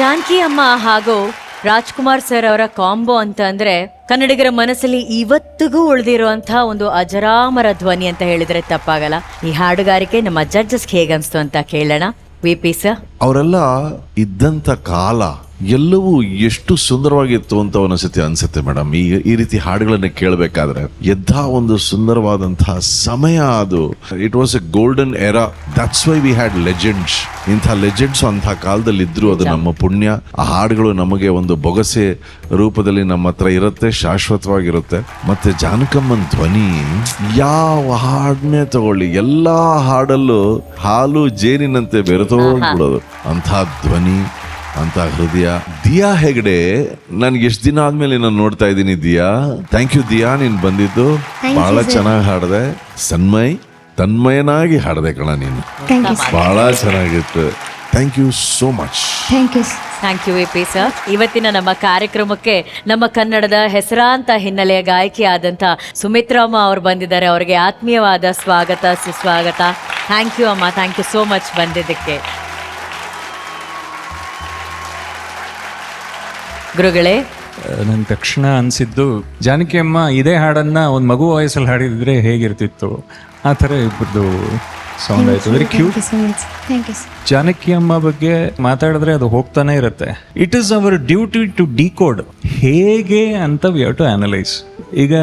ಜಾನಕಿ ಅಮ್ಮ ಹಾಗೂ ರಾಜ್ಕುಮಾರ್ ಸರ್ ಅವರ ಕಾಂಬೋ ಅಂತ ಅಂದ್ರೆ ಕನ್ನಡಿಗರ ಮನಸ್ಸಲ್ಲಿ ಇವತ್ತಿಗೂ ಉಳಿದಿರುವಂತಹ ಒಂದು ಅಜರಾಮರ ಧ್ವನಿ ಅಂತ ಹೇಳಿದ್ರೆ ತಪ್ಪಾಗಲ್ಲ. ಈ ಹಾಡುಗಾರಿಕೆ ನಮ್ಮ ಜಡ್ಜಸ್ಗೆ ಹೇಗನ್ಸ್ತು ಅಂತ ಕೇಳೋಣ. ವಿಪಿ ಸರ್, ಅವರೆಲ್ಲ ಇದ್ದಂಥ ಕಾಲ ಎಲ್ಲವೂ ಎಷ್ಟು ಸುಂದರವಾಗಿತ್ತು ಅಂತ ಒಂದೊಂದ್ಸತಿ ಅನ್ಸುತ್ತೆ ಮೇಡಮ್. ಈ ರೀತಿ ಹಾಡುಗಳನ್ನ ಕೇಳಬೇಕಾದ್ರೆ ಎಂಥ ಒಂದು ಸುಂದರವಾದಂತಹ ಸಮಯ ಅದು. It was A golden era. That's why we had legends. ಇಂಥ ಲೆಜೆಂಡ್ಸ್ ಅಂಥ ಕಾಲದಲ್ಲಿ ಇದ್ರು, ಅದು ನಮ್ಮ ಪುಣ್ಯ. ಆ ಹಾಡುಗಳು ನಮಗೆ ಒಂದು ಬೊಗಸೆ ರೂಪದಲ್ಲಿ ನಮ್ಮ ಹತ್ರ ಇರುತ್ತೆ, ಶಾಶ್ವತವಾಗಿರುತ್ತೆ. ಮತ್ತೆ ಜಾನಕಮ್ಮನ್ ಧ್ವನಿ, ಯಾವ ಹಾಡನ್ನೇ ತಗೊಳ್ಳಿ, ಎಲ್ಲಾ ಹಾಡಲ್ಲೂ ಹಾಲು ಜೇನಿನಂತೆ ಬೆರೆತೋಗ್ಬಿಡೋದು. ಅಂಥ ಧ್ವನಿ, ಅಂತ ಹೃದಯ. ದಿಯಾ ಹೆಗ್ಡೆ, ನನ್ಗೆ ಎಷ್ಟು ದಿನ ಆದ್ಮೇಲೆ ನಾನು ನೋಡ್ತಾ ಇದ್ದೀನಿ. ದಿಯಾ, ಥ್ಯಾಂಕ್ ಯು ದಿಯಾ, ನೀನ್ ಬಂದಿದ್ದು ಬಹಳ ಚೆನ್ನಾಗಿ ಹಾಡ್ದೆ. ತನ್ಮಯನಾಗಿ ಹಾಡ್ದೆ ಕಣ ನೀನು, ಬಹಳ ಚೆನ್ನಾಗಿತ್ತು. Thank you so much. Thank you VP sir. ಇವತ್ತಿನ ನಮ್ಮ ಕಾರ್ಯಕ್ರಮಕ್ಕೆ ನಮ್ಮ ಕನ್ನಡದ ಹೆಸರಾಂತ ಹಿನ್ನೆಲೆಯ ಗಾಯಕಿ ಆದಂಥ ಸುಮಿತ್ರಮ್ಮ ಅವರು ಬಂದಿದ್ದಾರೆ. ಅವರಿಗೆ ಆತ್ಮೀಯವಾದ ಸ್ವಾಗತ, ಸುಸ್ವಾಗತ. ಥ್ಯಾಂಕ್ ಯು ಅಮ್ಮ, ಥ್ಯಾಂಕ್ ಯು ಸೋ ಮಚ್ ಬಂದಿದ್ದಕ್ಕೆ. ಗುರುಗಳೇ, ನಂಗೆ ತಕ್ಷಣ ಅನಿಸಿದ್ದು, ಜಾನಕಿ ಅಮ್ಮ ಇದೇ ಹಾಡನ್ನು ಒಂದು ಮಗು ವಯಸ್ಸಲ್ಲಿ ಹಾಡಿದ್ರೆ ಹೇಗಿರ್ತಿತ್ತು, ಆ ಥರ ಇಬ್ಬರದು ಸೌಂಡ್ ಆಯಿತು. Very cute. ಜಾನಕಿ ಅಮ್ಮ ಬಗ್ಗೆ ಮಾತಾಡಿದ್ರೆ ಅದು ಹೋಗ್ತಾನೆ ಇರುತ್ತೆ. It is our duty to decode ಹೇಗೆ ಅಂತ ವಿ ಹ್ಯಾವ್ ಟು ಅನಲೈಸ್. ಈಗ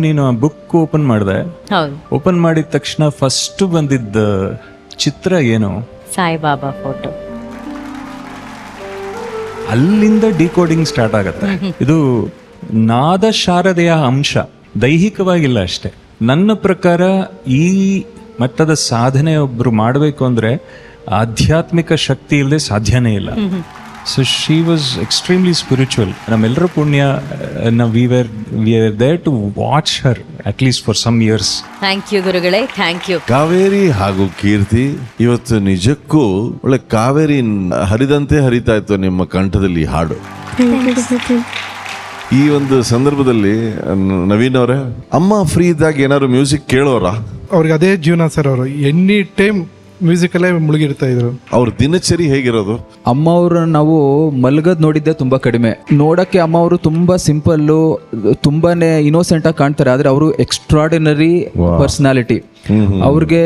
ನೀನು ಆ ಬುಕ್ ಓಪನ್ ಮಾಡಿದೆ, ಓಪನ್ ಮಾಡಿದ ತಕ್ಷಣ ಫಸ್ಟ್ ಬಂದಿದ್ದ ಚಿತ್ರ ಏನು? ಸಾಯಿಬಾಬಾ ಫೋಟೋ. ಅಲ್ಲಿಂದ ಡಿಕೋಡಿಂಗ್ ಸ್ಟಾರ್ಟ್ ಆಗತ್ತೆ. ಇದು ನಾದ ಶಾರದೆಯ ಅಂಶ, ದೈಹಿಕವಾಗಿಲ್ಲ ಅಷ್ಟೇ. ನನ್ನ ಪ್ರಕಾರ ಈ ಮಟ್ಟದ ಸಾಧನೆ ಒಬ್ರು ಮಾಡಬೇಕು ಅಂದ್ರೆ ಆಧ್ಯಾತ್ಮಿಕ ಶಕ್ತಿ ಇಲ್ಲದೆ ಸಾಧ್ಯನೇ ಇಲ್ಲ. So she was extremely spiritual. ನಮ್ಮೆಲ್ಲರ ಪುಣ್ಯ, we are there to watch her at least for some years. Thank you ಗುರುಗಳೇ, ಥ್ಯಾಂಕ್ ಯು. ಕಾವೇರಿ ಹಾಗೂ ಕೀರ್ತಿ, ಇವತ್ತು ನಿಜಕ್ಕೂ ಒಳ್ಳೆ ಕಾವೇರಿ ಹರಿದಂತೆ ಹರಿತಾ ಇತ್ತು ನಿಮ್ಮ ಕಂಠದಲ್ಲಿ ಹಾಡು. ಈ ಒಂದು ಸಂದರ್ಭದಲ್ಲಿ ನವೀನ್ ಅವರೇ, ಅಮ್ಮ ಫ್ರೀ ಇದ್ದಾಗ ಏನಾದ್ರು ಮ್ಯೂಸಿಕ್ ಕೇಳೋರಾ? ಅವ್ರಿಗೆ ಅದೇ ಜೀವನ ಸರ್. ಅವರು ಎನಿ ಟೈಮ್ ಮ್ಯೂಸಿಕಲ್ಲೇ ಮುಳುಗಿರ್ತಾ ಇದ್ರು. ಅವ್ರ ದಿನಚರಿ ಹೇಗಿರೋದು? ಅಮ್ಮ ಅವ್ರ ನಾವು ಮಲ್ಗದ್ ನೋಡಿದ್ದೆ ತುಂಬಾ ಕಡಿಮೆ. ನೋಡಕ್ಕೆ ಅಮ್ಮ ಅವರು ತುಂಬಾ ಸಿಂಪಲ್ಲು, ತುಂಬಾನೇ ಇನ್ನೋಸೆಂಟ್ ಆಗಿ ಕಾಣ್ತಾರೆ. ಆದ್ರೆ ಅವರು ಎಕ್ಸ್ಟ್ರಾರ್ಡಿನರಿ ಪರ್ಸನಾಲಿಟಿ. ಅವ್ರಿಗೆ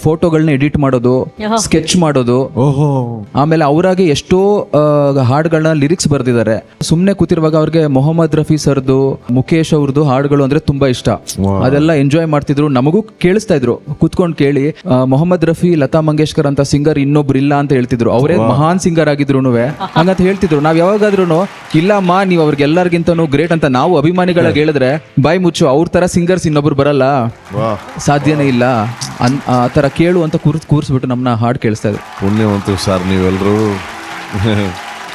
ಫೋಟೋಗಳನ್ನ ಎಡಿಟ್ ಮಾಡೋದು, ಸ್ಕೆಚ್ ಮಾಡೋದು, ಆಮೇಲೆ ಅವರಾಗೆ ಎಷ್ಟೋ ಹಾಡುಗಳನ್ನ ಲಿರಿಕ್ಸ್ ಬರ್ದಿದ್ದಾರೆ. ಸುಮ್ನೆ ಕೂತಿರುವಾಗ ಅವ್ರಿಗೆ ಮೊಹಮ್ಮದ್ ರಫಿ ಸರ್ದು, ಮುಖೇಶ್ ಅವ್ರದ್ದು ಹಾಡುಗಳು ಅಂದ್ರೆ ತುಂಬಾ ಇಷ್ಟ. ಅದೆಲ್ಲ ಎಂಜಾಯ್ ಮಾಡ್ತಿದ್ರು, ನಮಗೂ ಕೇಳಿಸ್ತಾ ಇದ್ರು ಕೂತ್ಕೊಂಡು ಕೇಳಿ. ಮೊಹಮ್ಮದ್ ರಫಿ, ಲತಾ ಮಂಗೇಶ್ಕರ್ ಅಂತ ಸಿಂಗರ್ ಇನ್ನೊಬ್ರು ಇಲ್ಲ ಅಂತ ಹೇಳ್ತಿದ್ರು. ಅವರೇ ಮಹಾನ್ ಸಿಂಗರ್ ಆಗಿದ್ರು ಹಂಗಂತ ಹೇಳ್ತಿದ್ರು. ನಾವ್ ಯಾವಾಗಾದ್ರೂ ಇಲ್ಲಮ್ಮ ನೀವು ಅವ್ರಿಗೆಲ್ಲರಿಗಿಂತನೂ ಗ್ರೇಟ್ ಅಂತ ನಾವು ಅಭಿಮಾನಿಗಳಾಗಿ ಹೇಳಿದ್ರೆ, ಬಾಯ್ ಮುಚ್ಚು, ಅವ್ರ ತರ ಸಿಂಗರ್ಸ್ ಇನ್ನೊಬ್ರು ಬರಲ್ಲ, ಸಾಧ್ಯನೇ ಇಲ್ಲ, ಆ ತರ ಕೇಳು ಅಂತ ಕೂರಿಸ್ಬಿಟ್ಟು ನಮ್ಮನ್ನ ಹಾಡು ಕೇಳಿಸ್ತಾ ಇದ್ರು. ಪುಣ್ಯವಂತರು ಸರ್ ನೀವೆಲ್ಲರೂ.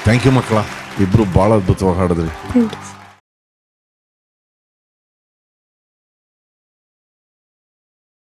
ಥ್ಯಾಂಕ್ ಯು ಮಕ್ಕಳ, ಇಬ್ರು ಬಹಳ ಅದ್ಭುತವಾಗಿ ಹಾಡಿದ್ರಿ.